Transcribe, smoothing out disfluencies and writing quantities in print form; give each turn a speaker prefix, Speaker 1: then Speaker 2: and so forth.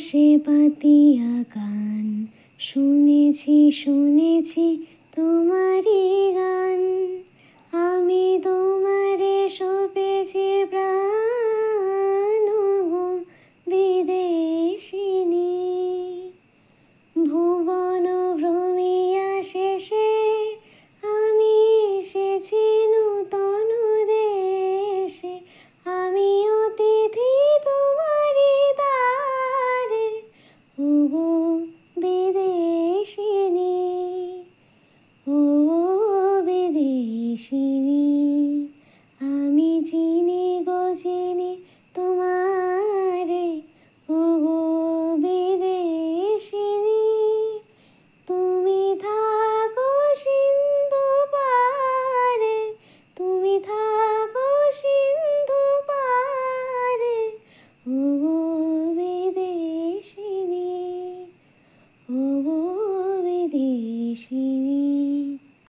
Speaker 1: আকাশে পাতিয়া গান, শুনেছি শুনেছি তোমারই গান। আমি তোমারে সপেছি প্রাণ গো বিদেশিনী। ভুবন ভ্রমিয়া শেষে আমি এসেছি নূতন দেশে। আমি অতিথি তোমারি দ্বারে ওগো বিদেশিনী, ওগো বিদেশিনী। আমি চিনি গো চিনি তোমারে ওগো বিদেশিনী। তুমি থাকো সিন্ধু পারে, তুমি থাকো সিন্ধু পারে ওগো বিদেশিনী, ওগো বিদেশিনী।